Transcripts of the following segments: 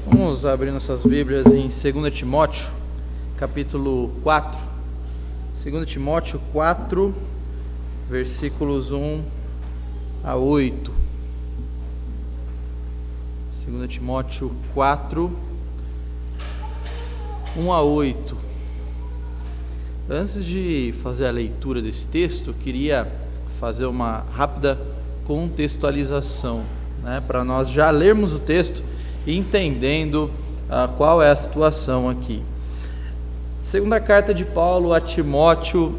Vamos abrir nossas Bíblias em 2 Timóteo, capítulo 4. 2 Timóteo 4, versículos 1 a 8. 2 Timóteo 4, 1 a 8. Antes de fazer a leitura desse texto, eu queria fazer uma rápida contextualização, para nós já lermos o texto e entendendo qual é a situação aqui. Segunda carta de Paulo a Timóteo,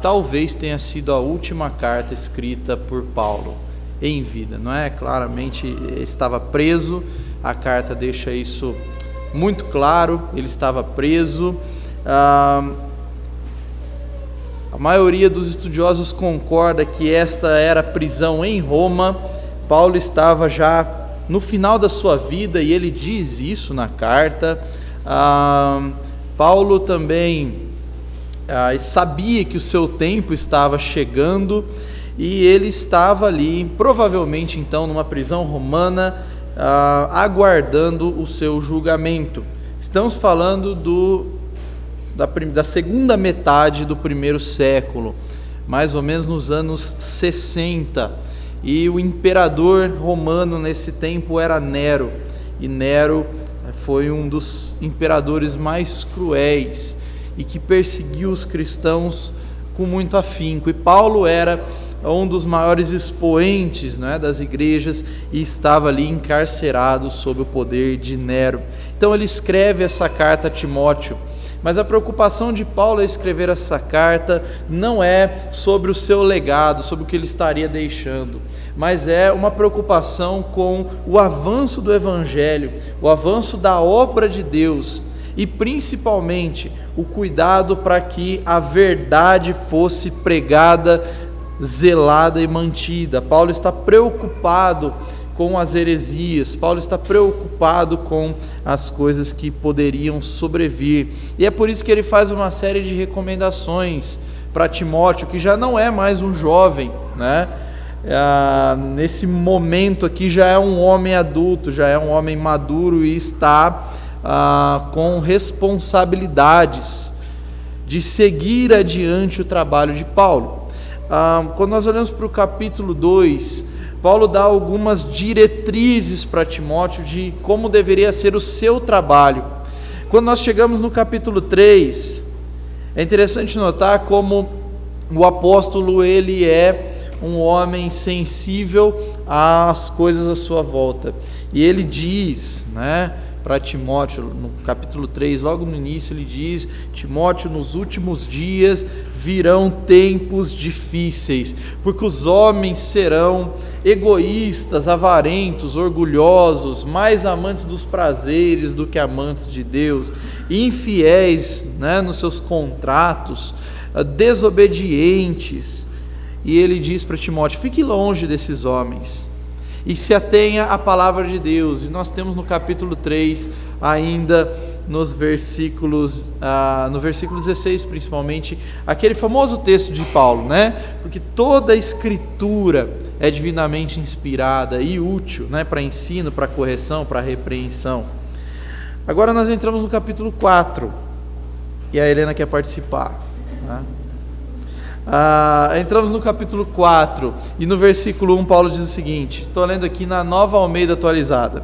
talvez tenha sido a última carta escrita por Paulo em vida, não é? Claramente ele estava preso, a carta deixa isso muito claro, ele estava preso. A maioria dos estudiosos concorda que esta era a prisão em Roma. Paulo estava já no final da sua vida e ele diz isso na carta. Paulo também sabia que o seu tempo estava chegando e ele estava ali, provavelmente então numa prisão romana, aguardando o seu julgamento. Estamos falando da segunda metade do primeiro século, mais ou menos nos anos 60, e o imperador romano nesse tempo era Nero, e Nero foi um dos imperadores mais cruéis e que perseguiu os cristãos com muito afinco, e Paulo era um dos maiores expoentes, das igrejas, e estava ali encarcerado sob o poder de Nero. Então ele escreve essa carta a Timóteo. Mas a preocupação de Paulo ao escrever essa carta não é sobre o seu legado, sobre o que ele estaria deixando, mas é uma preocupação com o avanço do Evangelho, o avanço da obra de Deus e principalmente o cuidado para que a verdade fosse pregada, zelada e mantida. Paulo está preocupado com as heresias, Paulo está preocupado com as coisas que poderiam sobrevir, e é por isso que ele faz uma série de recomendações para Timóteo, que já não é mais um jovem, nesse momento aqui já é um homem adulto, já é um homem maduro e está com responsabilidades de seguir adiante o trabalho de Paulo. Quando nós olhamos para o capítulo 2, Paulo dá algumas diretrizes para Timóteo de como deveria ser o seu trabalho. Quando nós chegamos no capítulo 3, é interessante notar como o apóstolo ele é um homem sensível às coisas à sua volta. E ele diz, para Timóteo, no capítulo 3, logo no início, ele diz: Timóteo, nos últimos dias virão tempos difíceis, porque os homens serão egoístas, avarentos, orgulhosos, mais amantes dos prazeres do que amantes de Deus, infiéis nos seus contratos, desobedientes. E ele diz para Timóteo: fique longe desses homens e se atenha à palavra de Deus. E nós temos no capítulo 3, ainda no versículo 16 principalmente, aquele famoso texto de Paulo, porque toda a escritura é divinamente inspirada e útil, para ensino, para correção, para repreensão. Agora nós entramos no capítulo 4, e a Helena quer participar, entramos no capítulo 4, e no versículo 1 Paulo diz o seguinte, estou lendo aqui na Nova Almeida atualizada: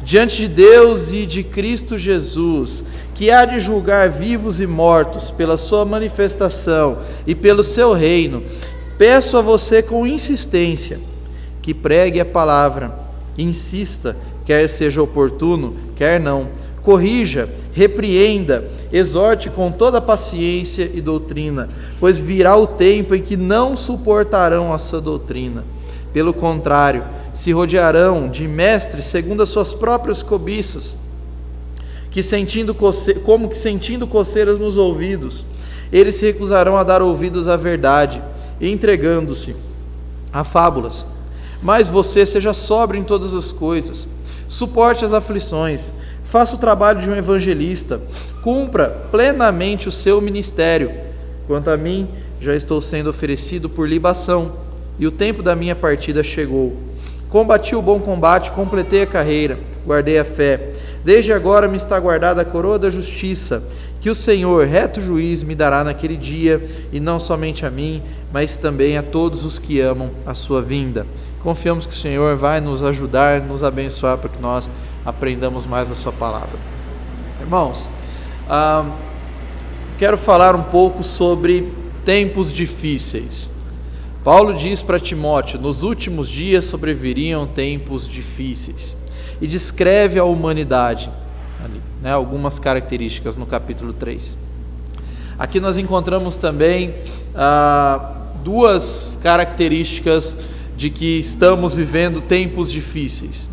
diante de Deus e de Cristo Jesus, que há de julgar vivos e mortos pela sua manifestação e pelo seu reino, peço a você com insistência que pregue a palavra, insista, quer seja oportuno, quer não, corrija, repreenda, exorte com toda paciência e doutrina, pois virá o tempo em que não suportarão essa doutrina. Pelo contrário, se rodearão de mestres segundo as suas próprias cobiças, como que sentindo coceiras nos ouvidos, eles se recusarão a dar ouvidos à verdade, entregando-se a fábulas. Mas você seja sóbrio em todas as coisas, suporte as aflições, faça o trabalho de um evangelista, cumpra plenamente o seu ministério. Quanto a mim, já estou sendo oferecido por libação, e o tempo da minha partida chegou. Combati o bom combate, completei a carreira, guardei a fé. Desde agora me está guardada a coroa da justiça, que o Senhor, reto juiz, me dará naquele dia, e não somente a mim, mas também a todos os que amam a sua vinda. Confiamos que o Senhor vai nos ajudar, nos abençoar, para que nós aprendamos mais a sua palavra. Irmãos, quero falar um pouco sobre tempos difíceis. Paulo diz para Timóteo: nos últimos dias sobreviriam tempos difíceis, e descreve a humanidade ali, algumas características no capítulo 3. Aqui nós encontramos também duas características de que estamos vivendo tempos difíceis,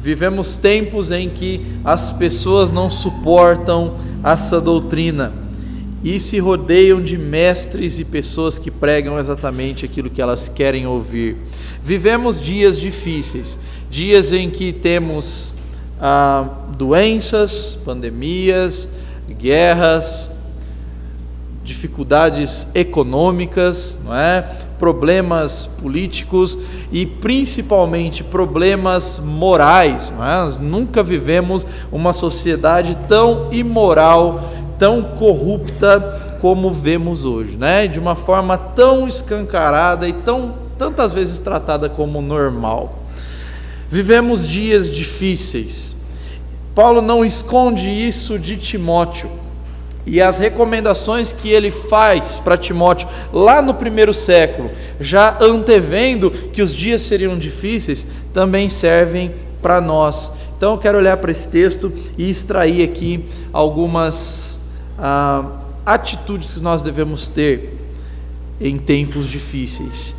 Vivemos tempos em que as pessoas não suportam essa doutrina e se rodeiam de mestres e pessoas que pregam exatamente aquilo que elas querem ouvir. Vivemos dias difíceis, dias em que temos doenças, pandemias, guerras, dificuldades econômicas, problemas políticos e principalmente problemas morais. Nós nunca vivemos uma sociedade tão imoral, tão corrupta como vemos hoje, de uma forma tão escancarada e tantas vezes tratada como normal. Vivemos dias difíceis. Paulo não esconde isso de Timóteo, e as recomendações que ele faz para Timóteo lá no primeiro século, já antevendo que os dias seriam difíceis, também servem para nós. Então eu quero olhar para esse texto e extrair aqui algumas atitudes que nós devemos ter em tempos difíceis.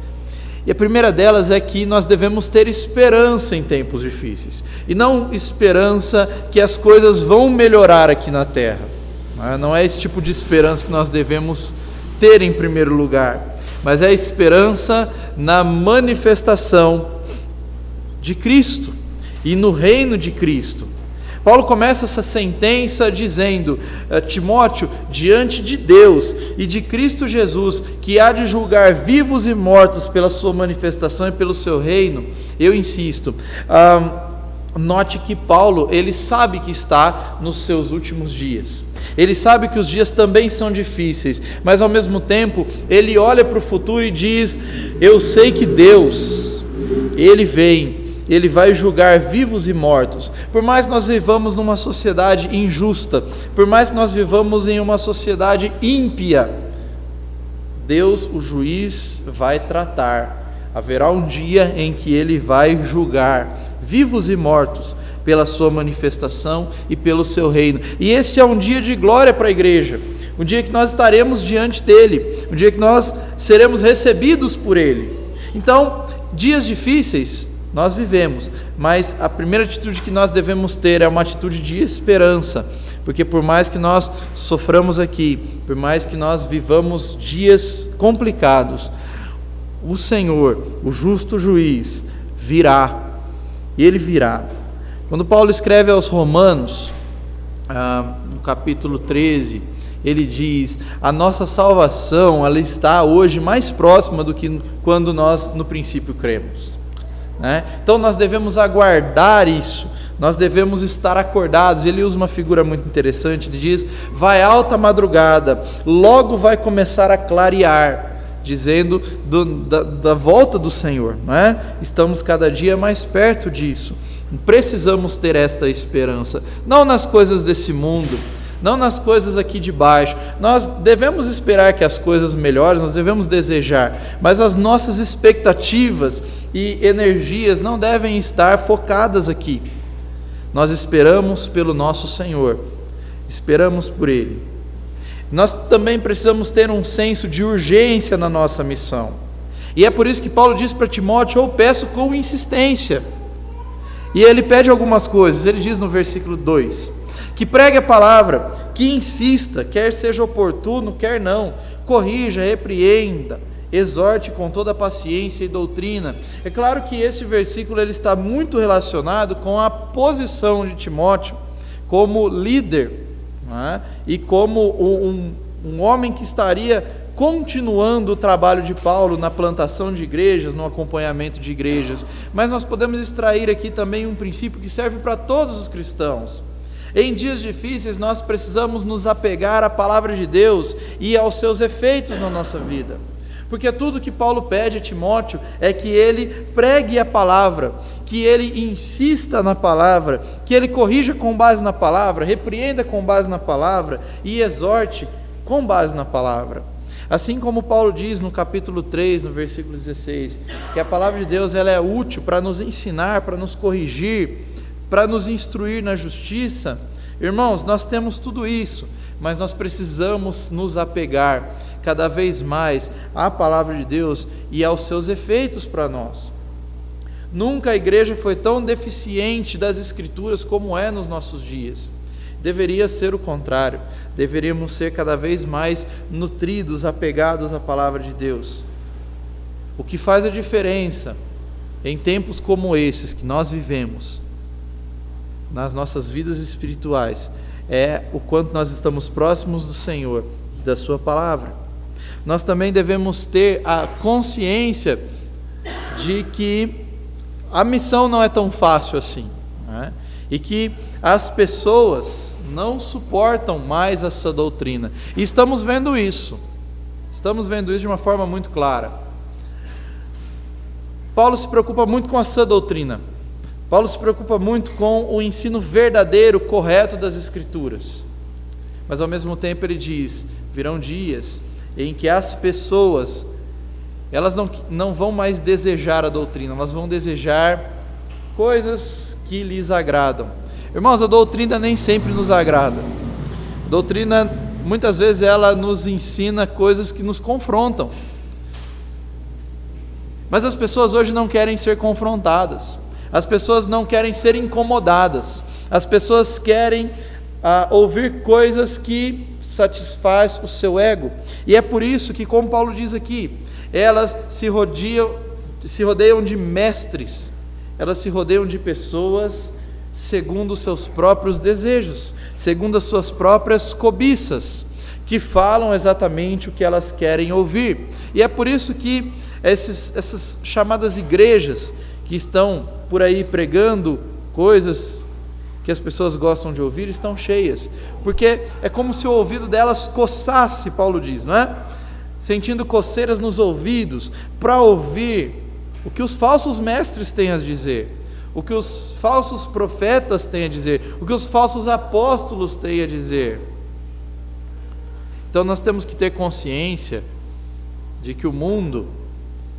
E a primeira delas é que nós devemos ter esperança em tempos difíceis, e não esperança que as coisas vão melhorar aqui na terra. Não é esse tipo de esperança que nós devemos ter em primeiro lugar, mas é a esperança na manifestação de Cristo e no reino de Cristo. Paulo começa essa sentença dizendo: Timóteo, diante de Deus e de Cristo Jesus, que há de julgar vivos e mortos pela sua manifestação e pelo seu reino, eu insisto. Note que Paulo, ele sabe que está nos seus últimos dias, ele sabe que os dias também são difíceis, mas ao mesmo tempo ele olha para o futuro e diz: eu sei que Deus, ele vem, ele vai julgar vivos e mortos. Por mais que nós vivamos numa sociedade injusta, por mais que nós vivamos em uma sociedade ímpia, Deus, o juiz, vai tratar. Haverá um dia em que ele vai julgar vivos e mortos pela sua manifestação e pelo seu reino. E este é um dia de glória para a igreja, um dia que nós estaremos diante dele, um dia que nós seremos recebidos por ele. Então, dias difíceis nós vivemos, mas a primeira atitude que nós devemos ter é uma atitude de esperança, porque por mais que nós soframos aqui, por mais que nós vivamos dias complicados, o Senhor, o justo juiz, virá. E ele virá. Quando Paulo escreve aos Romanos, no capítulo 13, ele diz: a nossa salvação, ela está hoje mais próxima do que quando nós no princípio cremos. Então nós devemos aguardar isso, nós devemos estar acordados. Ele usa uma figura muito interessante, ele diz: vai alta madrugada, logo vai começar a clarear, dizendo da volta do Senhor. Estamos cada dia mais perto disso. Precisamos ter esta esperança, não nas coisas desse mundo, não nas coisas aqui de baixo. Nós devemos esperar que as coisas melhorem, nós devemos desejar, mas as nossas expectativas e energias não devem estar focadas aqui. Nós esperamos pelo nosso Senhor, esperamos por Ele. Nós também precisamos ter um senso de urgência na nossa missão, e é por isso que Paulo diz para Timóteo: eu peço com insistência. E ele pede algumas coisas. Ele diz no versículo 2, que pregue a palavra, que insista, quer seja oportuno, quer não, corrija, repreenda, exorte com toda paciência e doutrina. É claro que esse versículo ele está muito relacionado com a posição de Timóteo como líder, e como um homem que estaria continuando o trabalho de Paulo na plantação de igrejas, no acompanhamento de igrejas, mas nós podemos extrair aqui também um princípio que serve para todos os cristãos. Em dias difíceis nós precisamos nos apegar à palavra de Deus e aos seus efeitos na nossa vida, porque tudo que Paulo pede a Timóteo é que ele pregue a palavra, que ele insista na palavra, que ele corrija com base na palavra, repreenda com base na palavra e exorte com base na palavra. Assim como Paulo diz no capítulo 3, no versículo 16, que a palavra de Deus ela é útil para nos ensinar, para nos corrigir, para nos instruir na justiça. Irmãos, nós temos tudo isso, mas nós precisamos nos apegar cada vez mais à palavra de Deus e aos seus efeitos para nós. Nunca a igreja foi tão deficiente das Escrituras como é nos nossos dias. Deveria ser o contrário, deveríamos ser cada vez mais nutridos, apegados à palavra de Deus. O que faz a diferença em tempos como esses que nós vivemos, nas nossas vidas espirituais, é o quanto nós estamos próximos do Senhor e da sua palavra. Nós também devemos ter a consciência de que a missão não é tão fácil assim, né? E que as pessoas não suportam mais essa doutrina, e estamos vendo isso de uma forma muito clara. Paulo se preocupa muito com essa doutrina. Paulo se preocupa muito com o ensino verdadeiro, correto das Escrituras. Mas ao mesmo tempo ele diz, virão dias em que as pessoas, elas não vão mais desejar a doutrina, elas vão desejar coisas que lhes agradam. Irmãos, a doutrina nem sempre nos agrada. A doutrina, muitas vezes, ela nos ensina coisas que nos confrontam. Mas as pessoas hoje não querem ser confrontadas. As pessoas não querem ser incomodadas. As pessoas querem ouvir coisas que satisfaz o seu ego. E é por isso que, como Paulo diz aqui, elas se rodeiam de mestres. Elas se rodeiam de pessoas segundo os seus próprios desejos, segundo as suas próprias cobiças, que falam exatamente o que elas querem ouvir. E é por isso que essas chamadas igrejas que estão por aí pregando coisas que as pessoas gostam de ouvir, estão cheias, porque é como se o ouvido delas coçasse, Paulo diz, não é? Sentindo coceiras nos ouvidos, para ouvir o que os falsos mestres têm a dizer, o que os falsos profetas têm a dizer, o que os falsos apóstolos têm a dizer. Então nós temos que ter consciência de que o mundo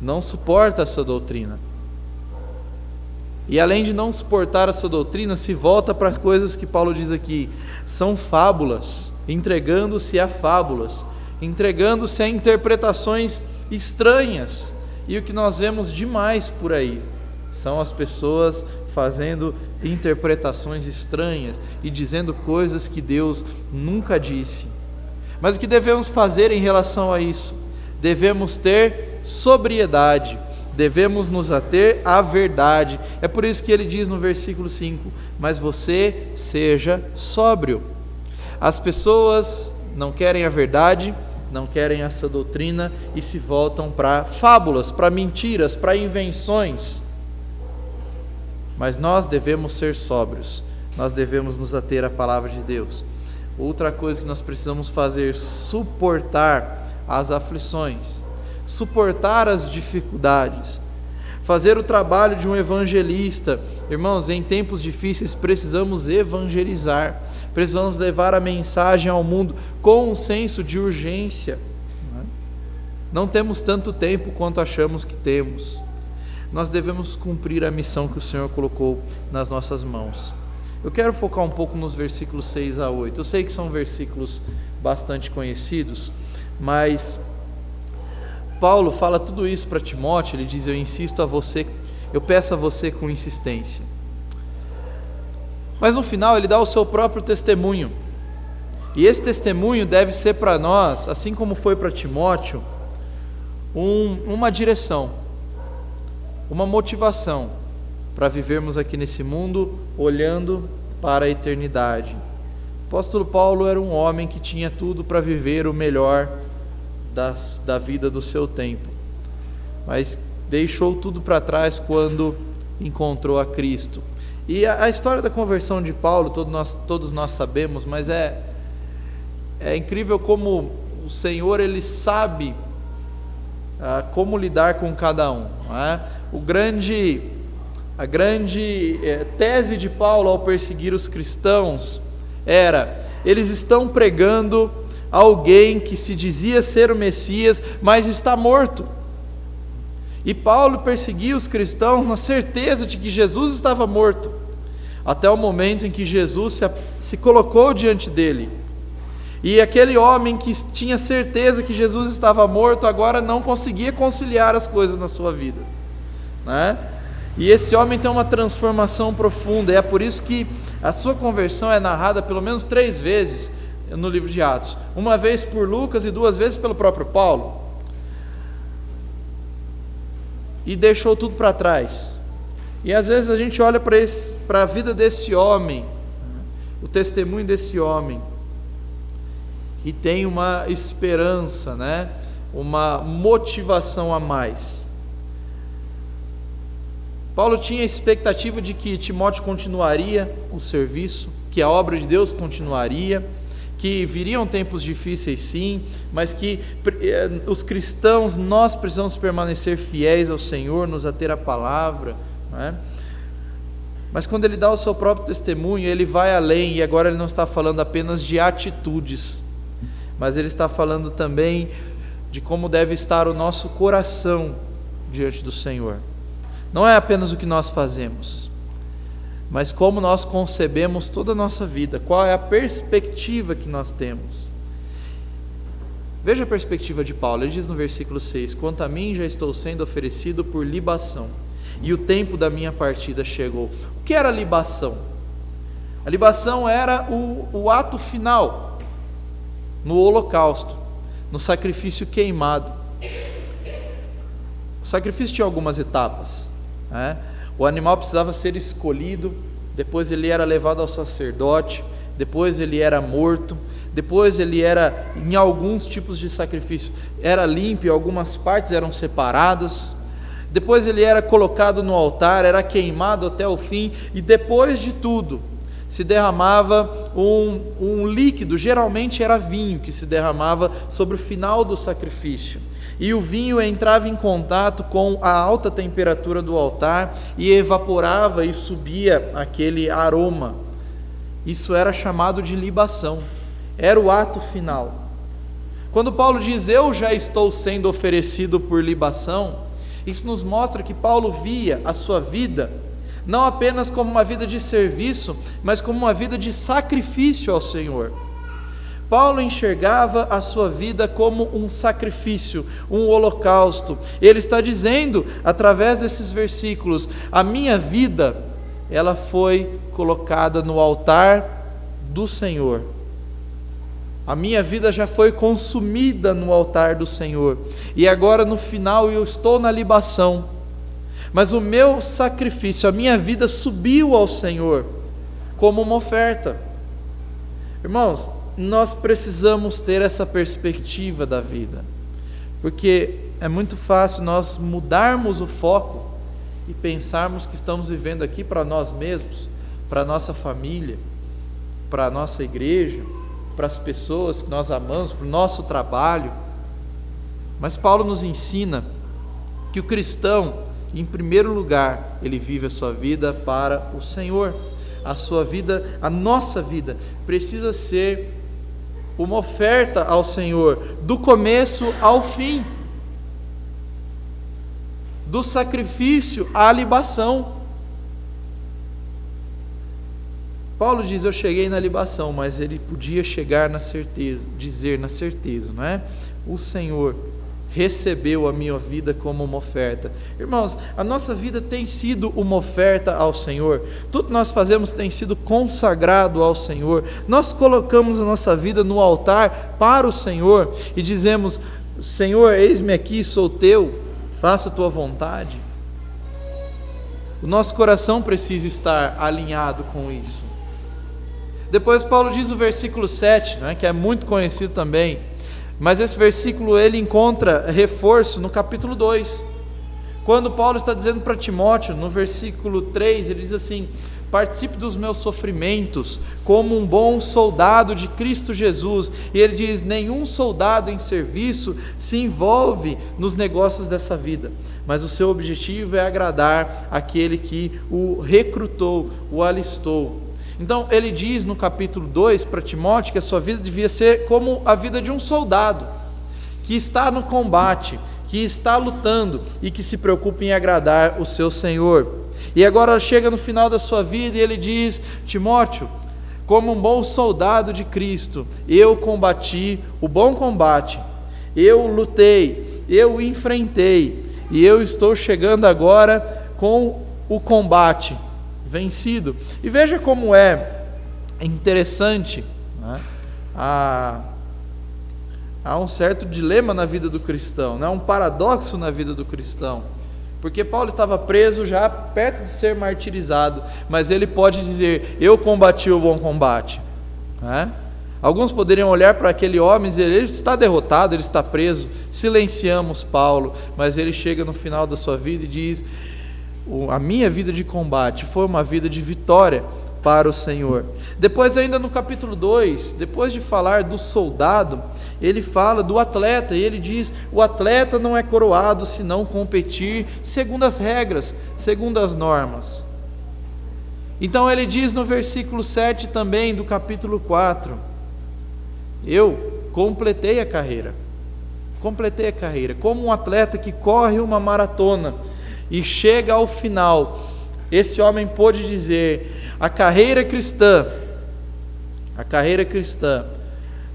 não suporta essa doutrina. E além de não suportar essa doutrina, se volta para coisas que Paulo diz aqui, são fábulas, entregando-se a fábulas, entregando-se a interpretações estranhas. E o que nós vemos demais por aí são as pessoas fazendo interpretações estranhas e dizendo coisas que Deus nunca disse. Mas o que devemos fazer em relação a isso? Devemos ter sobriedade, devemos nos ater à verdade. É por isso que ele diz no versículo 5, mas você seja sóbrio. As pessoas não querem a verdade, não querem essa doutrina e se voltam para fábulas, para mentiras, para invenções. Mas nós devemos ser sóbrios, nós devemos nos ater à palavra de Deus. Outra coisa que nós precisamos fazer, suportar as aflições, suportar as dificuldades, fazer o trabalho de um evangelista. Irmãos, em tempos difíceis precisamos evangelizar, precisamos levar a mensagem ao mundo com um senso de urgência. Não temos tanto tempo quanto achamos que temos. Nós devemos cumprir a missão que o Senhor colocou nas nossas mãos. Eu quero focar um pouco nos versículos 6 a 8. Eu sei que são versículos bastante conhecidos, mas Paulo fala tudo isso para Timóteo. Ele diz, eu peço a você com insistência. Mas no final ele dá o seu próprio testemunho. E esse testemunho deve ser para nós, assim como foi para Timóteo, uma direção, uma motivação para vivermos aqui nesse mundo olhando para a eternidade. O apóstolo Paulo era um homem que tinha tudo para viver o melhor da vida do seu tempo, mas deixou tudo para trás quando encontrou a Cristo. E a história da conversão de Paulo, todos nós sabemos, mas é incrível como o Senhor, Ele sabe como lidar com cada um, não é? A grande tese de Paulo ao perseguir os cristãos era: eles estão pregando alguém que se dizia ser o Messias, mas está morto. E Paulo perseguia os cristãos na certeza de que Jesus estava morto, até o momento em que Jesus se colocou diante dele. E aquele homem que tinha certeza que Jesus estava morto, agora não conseguia conciliar as coisas na sua vida, né? E esse homem tem uma transformação profunda, e é por isso que a sua conversão é narrada pelo menos 3 vezes no livro de Atos, uma vez por Lucas e 2 vezes pelo próprio Paulo. E deixou tudo para trás. E às vezes a gente olha para a vida desse homem, o testemunho desse homem, e tem uma esperança, né? Uma motivação a mais. Paulo tinha a expectativa de que Timóteo continuaria o serviço, que a obra de Deus continuaria, que viriam tempos difíceis sim, mas que os cristãos, nós precisamos permanecer fiéis ao Senhor, nos ater à palavra, né? Mas quando ele dá o seu próprio testemunho, ele vai além, e agora ele não está falando apenas de atitudes, mas ele está falando também de como deve estar o nosso coração diante do Senhor. Não é apenas o que nós fazemos, mas como nós concebemos toda a nossa vida, qual é a perspectiva que nós temos. Veja a perspectiva de Paulo, ele diz no versículo 6: quanto a mim, já estou sendo oferecido por libação, e o tempo da minha partida chegou. O que era libação? A libação era o ato final, no holocausto, no sacrifício queimado. O sacrifício tinha algumas etapas, né? O animal precisava ser escolhido, depois ele era levado ao sacerdote, depois ele era morto, depois ele era, em alguns tipos de sacrifício, era limpo, algumas partes eram separadas, depois ele era colocado no altar, era queimado até o fim, e depois de tudo se derramava um líquido, geralmente era vinho, que se derramava sobre o final do sacrifício. E o vinho entrava em contato com a alta temperatura do altar e evaporava e subia aquele aroma. Isso era chamado de libação, era o ato final. Quando Paulo diz: eu já estou sendo oferecido por libação, isso nos mostra que Paulo via a sua vida não apenas como uma vida de serviço, mas como uma vida de sacrifício ao Senhor. Paulo enxergava a sua vida como um sacrifício, um holocausto. Ele está dizendo, através desses versículos: a minha vida, ela foi colocada no altar do Senhor. A minha vida já foi consumida no altar do Senhor. E agora no final eu estou na libação. Mas o meu sacrifício, a minha vida subiu ao Senhor como uma oferta. Irmãos, nós precisamos ter essa perspectiva da vida, porque é muito fácil nós mudarmos o foco e pensarmos que estamos vivendo aqui para nós mesmos, para a nossa família, para a nossa igreja, para as pessoas que nós amamos, para o nosso trabalho. Mas Paulo nos ensina que o cristão, em primeiro lugar, ele vive a sua vida para o Senhor. A sua vida, a nossa vida, precisa ser uma oferta ao Senhor, do começo ao fim, do sacrifício à libação. Paulo diz: eu cheguei na libação, mas ele podia chegar na certeza, dizer na certeza, não é? O Senhor recebeu a minha vida como uma oferta. Irmãos, a nossa vida tem sido uma oferta ao Senhor. Tudo que nós fazemos tem sido consagrado ao Senhor. Nós colocamos a nossa vida no altar para o Senhor e dizemos: Senhor, eis-me aqui, sou teu, faça a tua vontade. O nosso coração precisa estar alinhado com isso. Depois Paulo diz o versículo 7, né, que é muito conhecido também: Mas esse versículo ele encontra reforço no capítulo 2. Quando Paulo está dizendo para Timóteo, no versículo 3, ele diz assim: participe dos meus sofrimentos como um bom soldado de Cristo Jesus. E ele diz: nenhum soldado em serviço se envolve nos negócios dessa vida, mas o seu objetivo é agradar aquele que o recrutou, o alistou. Então ele diz no capítulo 2 para Timóteo que a sua vida devia ser como a vida de um soldado, que está no combate, que está lutando e que se preocupa em agradar o seu Senhor. E agora chega no final da sua vida e ele diz: Timóteo, como um bom soldado de Cristo, eu combati o bom combate, eu lutei, eu enfrentei, e eu estou chegando agora com o combate vencido. E veja como é interessante, né? Há um certo dilema na vida do cristão, né? Um paradoxo na vida do cristão, porque Paulo estava preso já perto de ser martirizado, mas ele pode dizer: eu combati o bom combate, né? Alguns poderiam olhar para aquele homem e dizer: ele está derrotado, ele está preso. Silenciamos Paulo, mas ele chega no final da sua vida e diz: a minha vida de combate foi uma vida de vitória para o Senhor. Depois, ainda no capítulo 2, depois de falar do soldado, ele fala do atleta, e ele diz: o atleta não é coroado se não competir segundo as regras, segundo as normas. Então ele diz no versículo 7 também do capítulo 4: eu completei a carreira, como um atleta que corre uma maratona e chega ao final. Esse homem pôde dizer: a carreira cristã,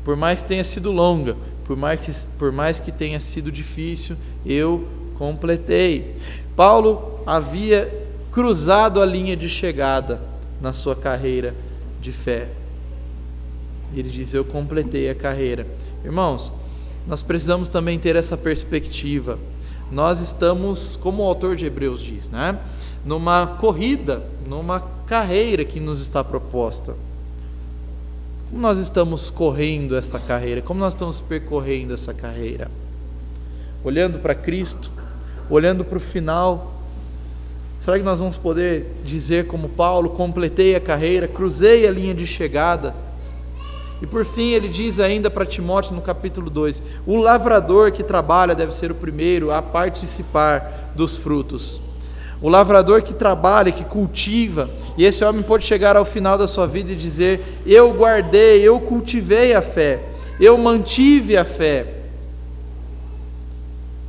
por mais que tenha sido longa, por mais que tenha sido difícil, eu completei. Paulo havia cruzado a linha de chegada na sua carreira de fé. Ele diz: eu completei a carreira. Irmãos, nós precisamos também ter essa perspectiva. Nós estamos, como o autor de Hebreus diz, né? Numa corrida, numa carreira que nos está proposta. Como nós estamos correndo essa carreira? Como nós estamos percorrendo essa carreira? Olhando para Cristo, olhando para o final. Será que nós vamos poder dizer como Paulo: completei a carreira, cruzei a linha de chegada? E por fim ele diz ainda para Timóteo no capítulo 2: o lavrador que trabalha deve ser o primeiro a participar dos frutos. O lavrador que trabalha, que cultiva, e esse homem pode chegar ao final da sua vida e dizer: eu guardei, eu cultivei a fé, eu mantive a fé.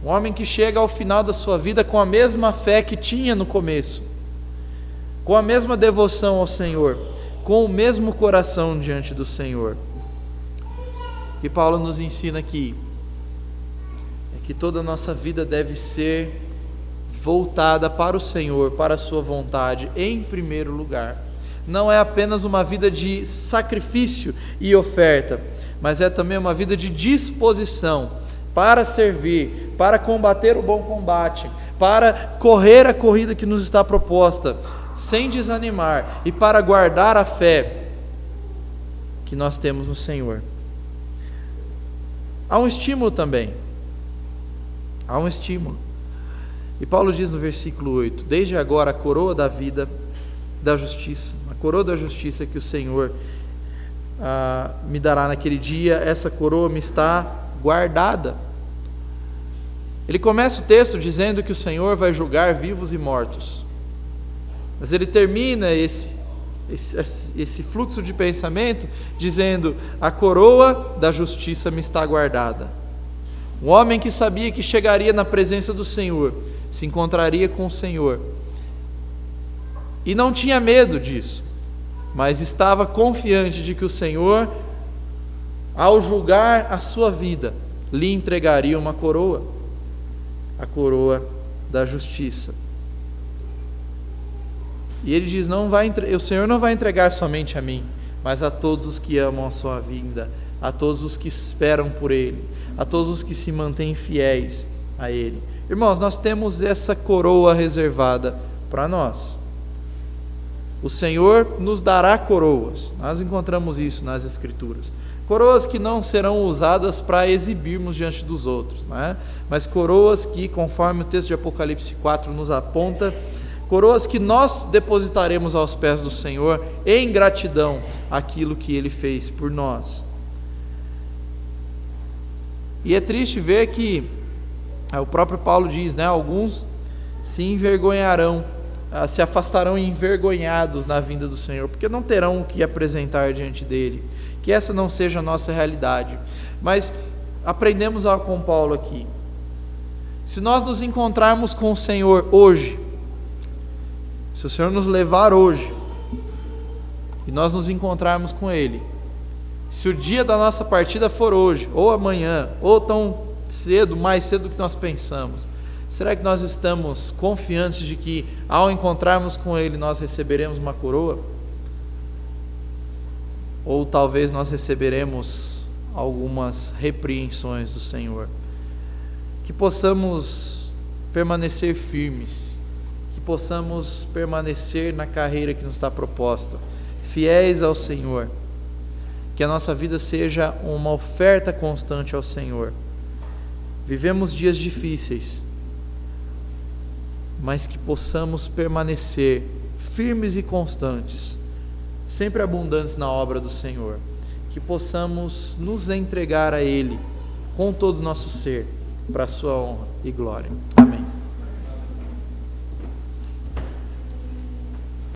Um homem que chega ao final da sua vida com a mesma fé que tinha no começo, com a mesma devoção ao Senhor, com o mesmo coração diante do Senhor. O que Paulo nos ensina aqui é que toda a nossa vida deve ser voltada para o Senhor, para a sua vontade, em primeiro lugar. Não é apenas uma vida de sacrifício e oferta, mas é também uma vida de disposição para servir, para combater o bom combate, para correr a corrida que nos está proposta, sem desanimar, e para guardar a fé que nós temos no Senhor. Há um estímulo também. Há um estímulo. E Paulo diz no versículo 8: desde agora a coroa da vida, da justiça, a coroa da justiça que o Senhor me dará naquele dia, essa coroa me está guardada. Ele começa o texto dizendo que o Senhor vai julgar vivos e mortos, mas ele termina esse fluxo de pensamento dizendo: a coroa da justiça me está guardada. Um homem que sabia que chegaria na presença do Senhor, se encontraria com o Senhor, e não tinha medo disso, mas estava confiante de que o Senhor, ao julgar a sua vida, lhe entregaria uma coroa, a coroa da justiça. E ele diz: o Senhor não vai entregar somente a mim, mas a todos os que amam a sua vinda, a todos os que esperam por Ele, a todos os que se mantêm fiéis a Ele. Irmãos, nós temos essa coroa reservada para nós. o Senhor nos dará coroas. Nós encontramos isso nas Escrituras. Coroas que não serão usadas para exibirmos diante dos outros, né? Mas coroas que, conforme o texto de Apocalipse 4 nos aponta, coroas que nós depositaremos aos pés do Senhor em gratidão àquilo que Ele fez por nós. E é triste ver que o próprio Paulo diz, né, alguns se envergonharão, se afastarão envergonhados na vinda do Senhor, porque não terão o que apresentar diante dele. Que essa não seja a nossa realidade. Mas aprendemos com Paulo aqui. Se nós nos encontrarmos com o Senhor hoje, se o Senhor nos levar hoje, e nós nos encontrarmos com Ele, se o dia da nossa partida for hoje, ou amanhã, ou tão cedo, mais cedo do que nós pensamos, será que nós estamos confiantes de que, ao encontrarmos com Ele, nós receberemos uma coroa? Ou talvez nós receberemos algumas repreensões do Senhor? Que possamos permanecer firmes, que possamos permanecer na carreira que nos está proposta, fiéis ao Senhor, que a nossa vida seja uma oferta constante ao Senhor. Vivemos dias difíceis, mas que possamos permanecer firmes e constantes, sempre abundantes na obra do Senhor, que possamos nos entregar a Ele com todo o nosso ser, para a sua honra e glória.